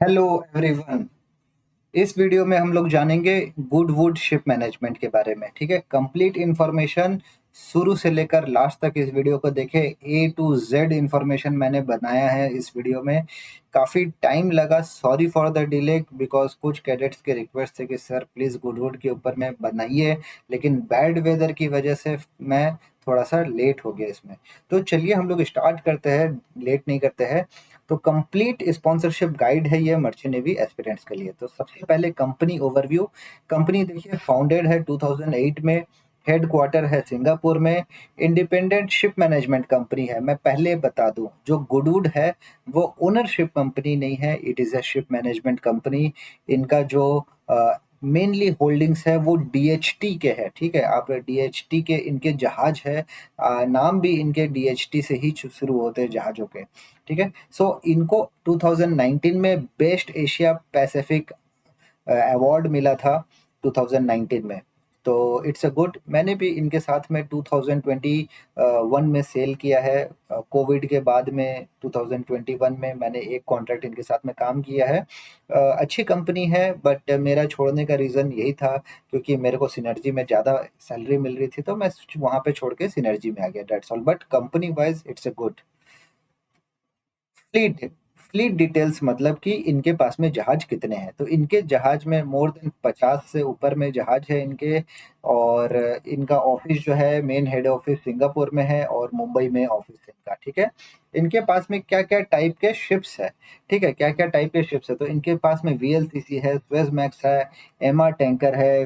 Hello everyone. इस video में हम लोग जानेंगे गुडवुड शिप मैनेजमेंट के बारे में। ठीक है, कंप्लीट इन्फॉर्मेशन शुरू से लेकर लास्ट तक इस वीडियो को देखें। ए टू जेड इन्फॉर्मेशन मैंने बनाया है इस वीडियो में। काफ़ी टाइम लगा, sorry for the delay, because कुछ कैडेट्स के रिक्वेस्ट थे कि सर प्लीज़ गुडवुड के ऊपर में बनाइए, लेकिन बैड वेदर की वजह से मैं थोड़ा सा लेट हो गया इसमें। तो चलिए हम लोग स्टार्ट करते हैं, लेट नहीं करते हैं। तो कंप्लीट स्पॉन्सरशिप गाइड है ये मर्चेंट नेवी एस्पिरेंट्स के लिए। तो सबसे पहले कंपनी ओवरव्यू। कंपनी देखिए फाउंडेड है 2008 में, हेड क्वार्टर है सिंगापुर में, इंडिपेंडेंट शिप मैनेजमेंट कंपनी है। मैं पहले बता दूं, जो गुडवुड है वो ओनरशिप कंपनी नहीं है, it is a ship management company. इनका जो मेनली होल्डिंग्स है वो डीएचटी के है। ठीक है, आप डीएचटी के इनके जहाज है, नाम भी इनके डीएचटी से ही शुरू होते हैं जहाज़ों के। ठीक है, सो इनको 2019 में बेस्ट एशिया पैसिफिक अवार्ड मिला था 2019 में। तो इट्स अ गुड। मैंने भी इनके साथ में 2021 में सेल किया है। कोविड के बाद में 2021 में मैंने एक कॉन्ट्रैक्ट इनके साथ में काम किया है। अच्छी कंपनी है, बट मेरा छोड़ने का रीज़न यही था क्योंकि मेरे को सिनर्जी में ज़्यादा सैलरी मिल रही थी, तो मैं वहाँ पे छोड़ के सिनर्जी में आ गया, that's all. But company wise it's a good. Fleet fleet details मतलब कि इनके पास में जहाज कितने हैं। तो इनके जहाज में मोर देन 50 से ऊपर में जहाज है इनके। और इनका ऑफिस जो है, मेन हेड ऑफिस सिंगापुर में है और मुंबई में ऑफिस है इनका। ठीक है, इनके पास में क्या क्या टाइप के शिप्स है। ठीक है, क्या क्या टाइप के शिप्स है, तो इनके पास में वीएलसीसी है, स्वेज मैक्स है, एमआर टैंकर है,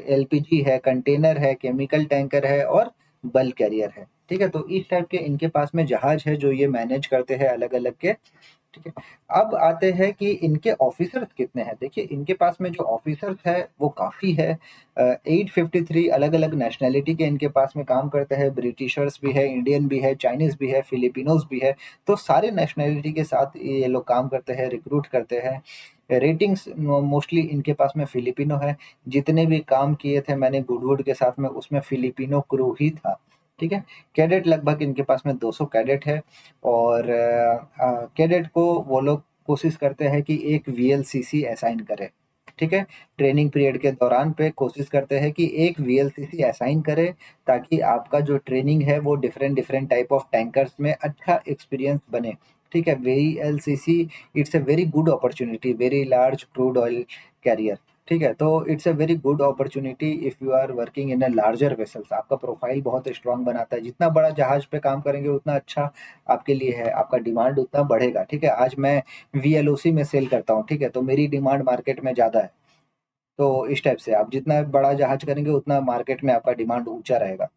एलपीजी है, कंटेनर है, केमिकल टैंकर है और बल्क कैरियर है। ठीक है, तो इस टाइप के इनके पास में जहाज है जो ये मैनेज करते हैं अलग अलग के। ठीक है, अब आते हैं कि इनके ऑफिसर्स कितने हैं। देखिए इनके पास में जो ऑफिसर्स है वो काफ़ी है। 853 अलग अलग नेशनैलिटी के इनके पास में काम करते हैं। ब्रिटिशर्स भी है, इंडियन भी है, चाइनीज़ भी है, फिलिपिनोज भी है। तो सारे नेशनैलिटी के साथ ये लोग काम करते हैं, रिक्रूट करते हैं। रेटिंग्स मोस्टली इनके पास में फिलिपिनो है। जितने भी काम किए थे मैंने गुडवुड के साथ में, उसमें फिलिपिनो क्रू ही था। ठीक है, कैडेट लगभग इनके पास में 200 कैडेट है। और कैडेट को वो लोग कोशिश करते हैं कि एक वीएलसीसी असाइन करे। ठीक है, ट्रेनिंग पीरियड के दौरान पे कोशिश करते हैं कि एक वीएलसीसी असाइन करे, ताकि आपका जो ट्रेनिंग है वो different different type of tankers में अच्छा एक्सपीरियंस बने। ठीक है, VLCC it's a very good opportunity, very large crude oil carrier. ठीक है, तो it's a very good opportunity if you are working in a larger vessels. आपका प्रोफाइल बहुत स्ट्रांग बनाता है, जितना बड़ा जहाज पे काम करेंगे उतना अच्छा आपके लिए है, आपका डिमांड उतना बढ़ेगा। ठीक है, आज मैं वीएलओसी में सेल करता हूँ, ठीक है, तो मेरी डिमांड मार्केट में ज़्यादा है। तो इस टाइप से आप जितना बड़ा जहाज करेंगे उतना मार्केट में आपका डिमांड ऊंचा रहेगा।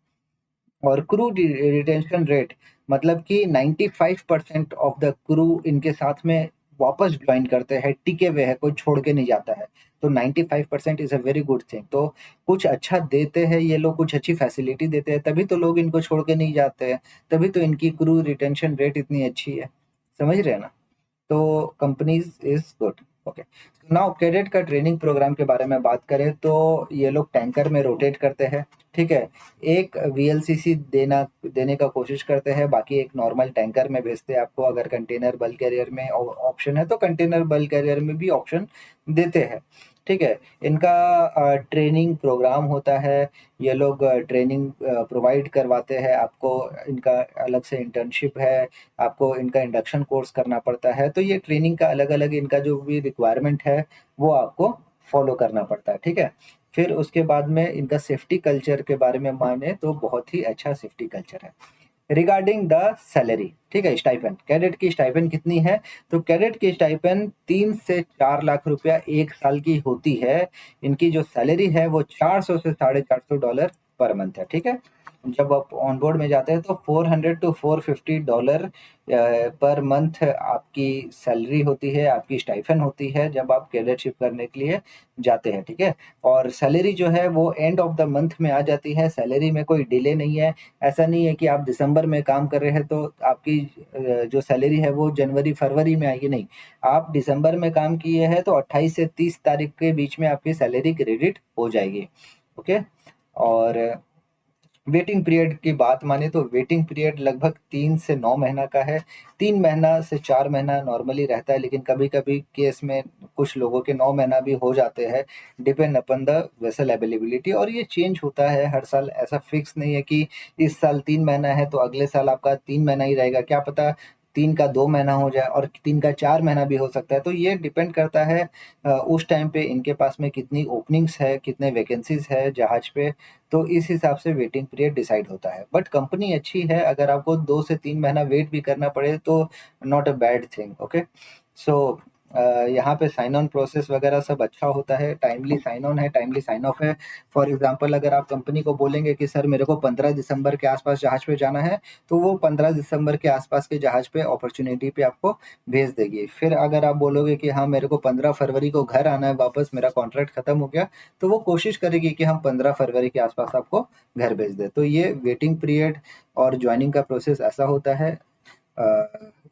और क्रू रिटेंशन रेट मतलब कि 95% ऑफ द क्रू इनके साथ में वापस ज्वाइन करते हैं, टिके हुए हैं, कोई छोड़ के नहीं जाता है। तो 95% is a very good thing. तो कुछ अच्छा देते हैं ये लोग, कुछ अच्छी फैसिलिटी देते हैं, तभी तो लोग इनको छोड़ के नहीं जाते हैं, तभी तो इनकी क्रू रिटेंशन रेट इतनी अच्छी है। समझ रहे हैं ना? तो companies is good. Okay, now cadet का ट्रेनिंग प्रोग्राम के बारे में बात करें तो ये लोग टैंकर में रोटेट करते हैं। ठीक है, एक वीएलसीसी देने का कोशिश करते हैं, बाकी एक नॉर्मल टैंकर में भेजते हैं आपको। अगर कंटेनर बल्क कैरियर में ऑप्शन है तो कंटेनर बल्क कैरियर में भी ऑप्शन देते हैं। ठीक है, इनका ट्रेनिंग प्रोग्राम होता है। ये लोग ट्रेनिंग प्रोवाइड करवाते हैं आपको। इनका अलग से इंटर्नशिप है, आपको इनका इंडक्शन कोर्स करना पड़ता है। तो ये ट्रेनिंग का अलग अलग इनका जो भी रिक्वायरमेंट है वो आपको फॉलो करना पड़ता है। ठीक है, फिर उसके बाद में इनका सेफ्टी कल्चर के बारे में माने तो बहुत ही अच्छा सेफ्टी कल्चर है। रिगार्डिंग द सैलरी, ठीक है, स्टाइपेंड, कैडेट की स्टाइपेंड कितनी है। तो कैडेट की स्टाइपेंड 3 से 4 लाख रुपया एक साल की होती है। इनकी जो सैलरी है वो 400 से $450 पर मंथ है। ठीक है, जब आप ऑन बोर्ड में जाते हैं तो $400 to $450 पर मंथ आपकी सैलरी होती है, आपकी स्टाइफन होती है जब आप कैडेटशिप करने के लिए जाते हैं। ठीक है, और सैलरी जो है वो एंड ऑफ द मंथ में आ जाती है, सैलरी में कोई डिले नहीं है। ऐसा नहीं है कि आप दिसंबर में काम कर रहे हैं तो आपकी जो सैलरी है वो जनवरी फरवरी में आएगी, नहीं। आप दिसंबर में काम किए हैं तो 28 से 30 तारीख के बीच में आपकी सैलरी क्रेडिट हो जाएगी। ओके, और वेटिंग पीरियड की बात माने तो वेटिंग पीरियड लगभग 3 से 9 महीना का है। 3 महीना से 4 महीना नॉर्मली रहता है, लेकिन कभी कभी केस में कुछ लोगों के 9 महीना भी हो जाते हैं, depend upon the vessel availability. और ये चेंज होता है हर साल, ऐसा फिक्स नहीं है कि इस साल 3 महीना है तो अगले साल आपका 3 महीना ही रहेगा, क्या पता 3 का 2 महीना हो जाए और 3 का 4 महीना भी हो सकता है। तो ये डिपेंड करता है उस टाइम पे इनके पास में कितनी ओपनिंग्स है, कितने वैकेंसीज है जहाज पे, तो इस हिसाब से वेटिंग पीरियड डिसाइड होता है। बट कंपनी अच्छी है, अगर आपको 2 से 3 महीना वेट भी करना पड़े तो not a bad thing. Okay, so यहाँ पे साइन ऑन प्रोसेस वगैरह सब अच्छा होता है, टाइमली साइन ऑन है, टाइमली साइन ऑफ है। फॉर एग्जांपल अगर आप कंपनी को बोलेंगे कि सर मेरे को 15 दिसंबर के आसपास जहाज पे जाना है, तो वो 15 दिसंबर के आसपास के जहाज पे अपॉर्चुनिटी पे आपको भेज देगी। फिर अगर आप बोलोगे कि हाँ मेरे को 15 फरवरी को घर आना है वापस, मेरा कॉन्ट्रैक्ट खत्म हो गया, तो वो कोशिश करेगी कि हम 15 फरवरी के आसपास आपको घर भेज दें। तो ये वेटिंग पीरियड और ज्वाइनिंग का प्रोसेस ऐसा होता है।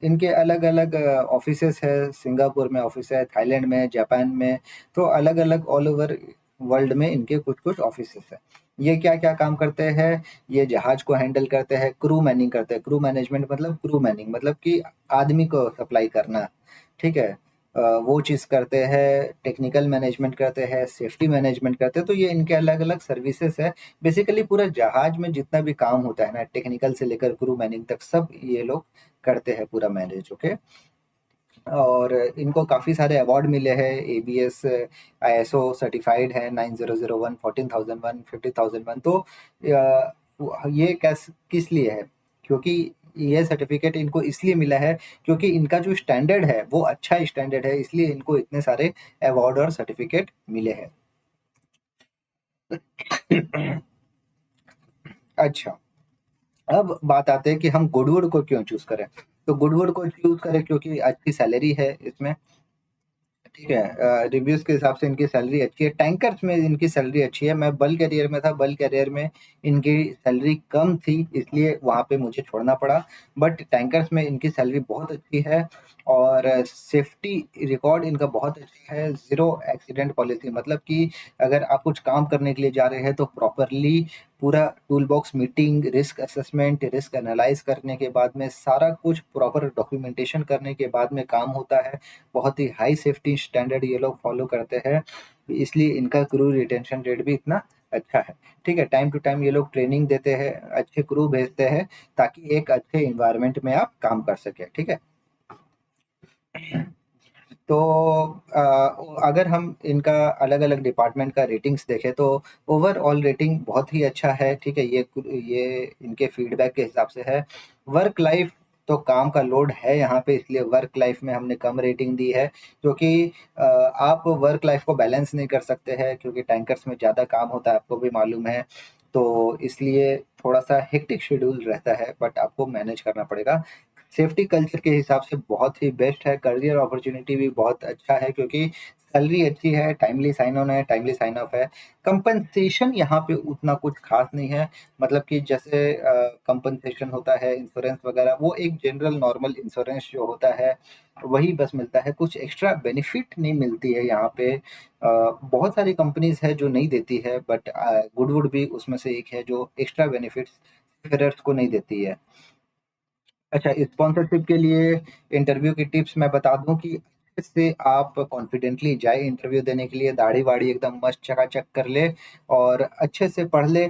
इनके अलग अलग ऑफिसेस है, सिंगापुर में ऑफिस है, थाईलैंड में, जापान में, तो अलग अलग ऑल ओवर वर्ल्ड में इनके कुछ कुछ ऑफिसेस है। ये क्या क्या काम करते हैं, ये जहाज को हैंडल करते हैं, क्रू मैनिंग करते हैं। क्रू मैनेजमेंट मतलब क्रू मैनिंग मतलब कि आदमी को सप्लाई करना, ठीक है। वो चीज़ करते हैं, टेक्निकल मैनेजमेंट करते हैं, सेफ्टी मैनेजमेंट करते हैं। तो ये इनके अलग अलग सर्विसेज है। बेसिकली पूरा जहाज में जितना भी काम होता है ना, टेक्निकल से लेकर क्रू मैनिंग तक, सब ये लोग करते हैं पूरा मैनेज। ओके, और इनको काफ़ी सारे अवार्ड मिले हैं, एबीएस आईएसओ सर्टिफाइड है, 9001, 14001, 50001। तो ये किस लिए है, क्योंकि ये सर्टिफिकेट इनको इसलिए मिला है क्योंकि इनका जो स्टैंडर्ड है वो अच्छा स्टैंडर्ड है, इसलिए इनको इतने सारे अवार्ड और सर्टिफिकेट मिले हैं। अच्छा, अब बात आते हैं कि हम गुडवुड को क्यों चूज करें। तो गुडवुड को चूज करें क्योंकि अच्छी सैलरी है इसमें, ठीक है। रिव्यूज के हिसाब से इनकी सैलरी अच्छी है। टैंकर्स में इनकी सैलरी अच्छी है, मैं बल कैरियर में था, बल कैरियर में इनकी सैलरी कम थी, इसलिए वहाँ पे मुझे छोड़ना पड़ा। बट टैंकर्स में इनकी सैलरी बहुत अच्छी है, और सेफ्टी रिकॉर्ड इनका बहुत अच्छा है। ज़ीरो एक्सीडेंट पॉलिसी, मतलब कि अगर आप कुछ काम करने के लिए जा रहे हैं तो प्रॉपरली पूरा tool box meeting, risk assessment, risk analyse करने के बाद में सारा कुछ प्रॉपर डॉक्यूमेंटेशन करने के बाद में काम होता है। बहुत ही हाई सेफ्टी स्टैंडर्ड ये लोग फॉलो करते हैं, इसलिए इनका क्रू रिटेंशन रेट भी इतना अच्छा है। ठीक है, टाइम टू टाइम ये लोग ट्रेनिंग देते हैं, अच्छे क्रू भेजते हैं, ताकि एक अच्छे इन्वायरमेंट में आप काम कर सके। ठीक है, तो अगर हम इनका अलग अलग डिपार्टमेंट का रेटिंग्स देखें तो ओवरऑल रेटिंग बहुत ही अच्छा है। ठीक है, ये इनके फीडबैक के हिसाब से है। वर्क लाइफ, तो काम का लोड है यहाँ पे, इसलिए वर्क लाइफ में हमने कम रेटिंग दी है, क्योंकि आप वर्क लाइफ को बैलेंस नहीं कर सकते हैं, क्योंकि टैंकर्स में ज़्यादा काम होता है, आपको भी मालूम है। तो इसलिए थोड़ा सा हेक्टिक शेड्यूल रहता है, बट आपको मैनेज करना पड़ेगा। सेफ्टी कल्चर के हिसाब से बहुत ही बेस्ट है, करियर अपॉर्चुनिटी भी बहुत अच्छा है, क्योंकि सैलरी अच्छी है, टाइमली साइन ऑन है, टाइमली साइन ऑफ है। कंपनसेशन यहाँ पे उतना कुछ खास नहीं है, मतलब कि जैसे कंपनसेशन होता है इंश्योरेंस वगैरह, वो एक जनरल नॉर्मल इंश्योरेंस जो होता है वही बस मिलता है, कुछ एक्स्ट्रा बेनिफिट नहीं मिलती है यहाँ पे। बहुत सारी कंपनीज है जो नहीं देती है, बट गुडवुड भी उसमें से एक है जो एक्स्ट्रा बेनिफिट्स फेरर्स को नहीं देती है। अच्छा, स्पॉन्सरशिप के लिए इंटरव्यू की टिप्स मैं बता दूं कि अच्छे से आप कॉन्फिडेंटली जाए इंटरव्यू देने के लिए, दाढ़ी वाड़ी एकदम मस्त चकाचक कर ले, और अच्छे से पढ़ ले,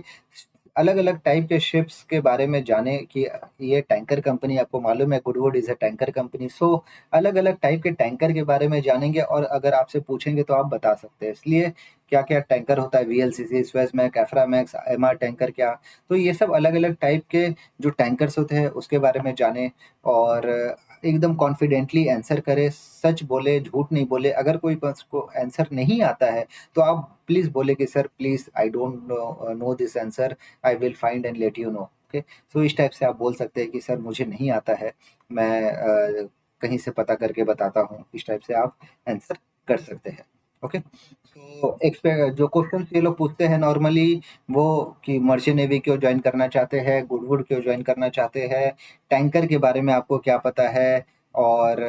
अलग अलग टाइप के शिप्स के बारे में जाने कि ये टैंकर कंपनी, आपको मालूम है Goodwood is a tanker company. So अलग अलग टाइप के टैंकर के बारे में जानेंगे, और अगर आपसे पूछेंगे तो आप बता सकते हैं। इसलिए क्या क्या टैंकर होता है, वीएलसीसी, स्वेजमैक, एफ्रामैक्स, एमआर टैंकर क्या, तो ये सब अलग अलग टाइप के जो टैंकर्स होते हैं उसके बारे में जाने, और एकदम कॉन्फिडेंटली आंसर करे, सच बोले, झूठ नहीं बोले। अगर कोई को आंसर नहीं आता है तो आप प्लीज बोले कि sir please I don't know this answer, I will find and let you know. Okay, so इस टाइप से आप बोल सकते हैं कि सर मुझे नहीं आता है, मैं कहीं से पता करके बताता हूँ। इस टाइप से आप आंसर कर सकते हैं। ओके, सो एक्सपेक्ट जो क्वेश्चन ये लोग पूछते हैं नॉर्मली, वो कि मर्चेंट नेवी क्यों ज्वाइन करना चाहते हैं, गुडवुड क्यों ज्वाइन करना चाहते हैं, टैंकर के बारे में आपको क्या पता है, और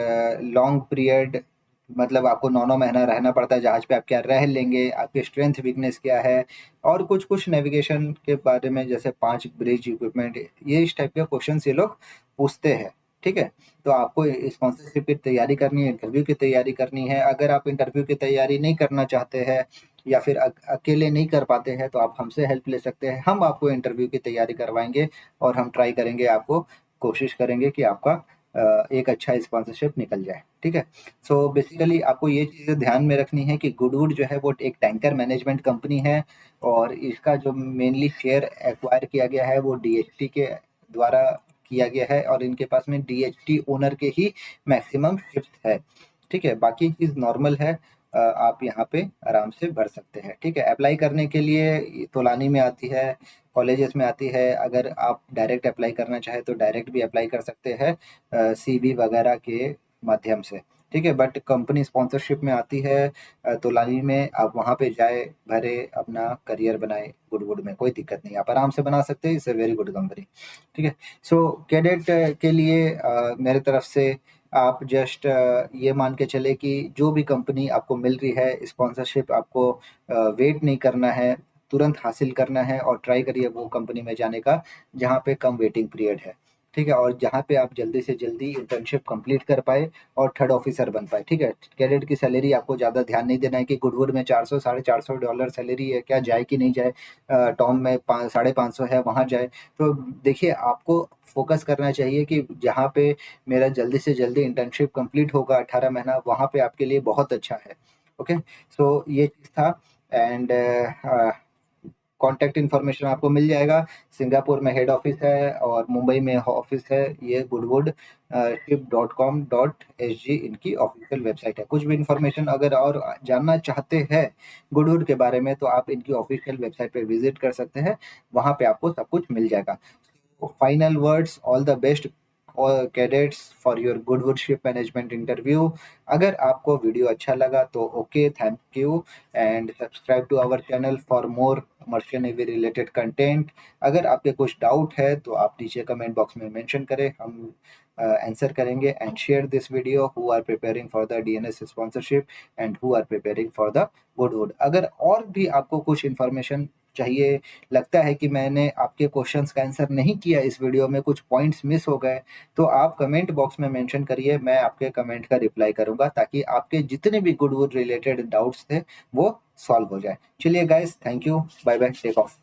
लॉन्ग पीरियड मतलब आपको 9-9 महीना रहना पड़ता है जहाज पे, आप क्या रह लेंगे, आपके स्ट्रेंथ वीकनेस क्या है, और कुछ-कुछ नेविगेशन के बारे में, जैसे 5 ब्रिज इक्विपमेंट, ये इस टाइप के क्वेश्चंस ये लोग पूछते हैं, ठीक है? तो आपको स्पॉन्सरशिप की तैयारी करनी है, इंटरव्यू की तैयारी करनी है। अगर आप इंटरव्यू की तैयारी नहीं करना चाहते हैं या फिर अकेले नहीं कर पाते हैं, तो आप हमसे हेल्प ले सकते हैं। हम आपको इंटरव्यू की तैयारी करवाएँगे और हम ट्राई करेंगे, आपको कोशिश करेंगे कि आपका एक अच्छा स्पॉन्सरशिप निकल जाए, ठीक है? सो बेसिकली आपको ये चीज़ें ध्यान में रखनी है कि गुडवुड जो है वो एक टैंकर मैनेजमेंट कंपनी है, और इसका जो मेनली शेयर एक्वायर किया गया है वो डीएचटी के द्वारा किया गया है, और इनके पास में डीएचटी ओनर के ही मैक्सिमम शिप्स है, ठीक है? बाकी चीज़ नॉर्मल है। आप यहाँ पे आराम से भर सकते हैं, ठीक है? अप्लाई करने के लिए तोलानी में आती है, कॉलेजेस में आती है। अगर आप डायरेक्ट अप्लाई करना चाहें तो डायरेक्ट भी अप्लाई कर सकते हैं सीवी वगैरह के माध्यम से, ठीक है? बट कंपनी स्पॉन्सरशिप में आती है तोलानी में, आप वहाँ पे जाए, भरे, अपना करियर बनाए गुडवुड में, कोई दिक्कत नहीं, आप आराम से बना सकते हैं। It's a very good company, ठीक है? सो कैडेट के लिए मेरे तरफ से आप जस्ट ये मान के चले कि जो भी कंपनी आपको मिल रही है स्पॉन्सरशिप, आपको वेट नहीं करना है, तुरंत हासिल करना है, और ट्राई करिए वो कंपनी में जाने का जहाँ पे कम वेटिंग पीरियड है, ठीक है? और जहाँ पे आप जल्दी से जल्दी इंटर्नशिप कंप्लीट कर पाए और थर्ड ऑफिसर बन पाए, ठीक है? कैडेट की सैलरी आपको ज़्यादा ध्यान नहीं देना है कि गुडवुड में 400 $450 सैलरी है, क्या जाए कि नहीं जाए, टॉम में 550 है, वहाँ जाए। तो देखिए, आपको फोकस करना चाहिए कि जहाँ पे मेरा जल्दी से जल्दी इंटर्नशिप कंप्लीट होगा 18 महीना, वहाँ पे आपके लिए बहुत अच्छा है, ओके? सो ये चीज़ था। एंड कॉन्टैक्ट इन्फॉर्मेशन आपको मिल जाएगा। सिंगापुर में हेड ऑफिस है और मुंबई में ऑफिस है। ये गुडवुड ship.com.sg इनकी ऑफिशियल वेबसाइट है। कुछ भी इन्फॉर्मेशन अगर और जानना चाहते हैं गुडवुड के बारे में, तो आप इनकी ऑफिशियल वेबसाइट पे विजिट कर सकते हैं, वहाँ पे आपको सब कुछ मिल जाएगा। Final words, all the best cadets for your Goodwood ship management interview. अगर आपको वीडियो अच्छा लगा तो okay, thank you, and subscribe to our channel for more merchant navy related content. अगर आपके कुछ डाउट है तो आप नीचे कमेंट बॉक्स में मेंशन करें, हम आंसर करेंगे। And share this video who are preparing for the DNS sponsorship and who are preparing for the Goodwood. अगर और भी आपको कुछ इन्फॉर्मेशन चाहिए, लगता है कि मैंने आपके क्वेश्चंस का आंसर नहीं किया इस वीडियो में, कुछ पॉइंट्स मिस हो गए, तो आप कमेंट बॉक्स में मेंशन करिए, मैं आपके कमेंट का रिप्लाई करूंगा, ताकि आपके जितने भी गुडवुड रिलेटेड डाउट्स थे वो सॉल्व हो जाए। चलिए guys, thank you, bye bye, take of.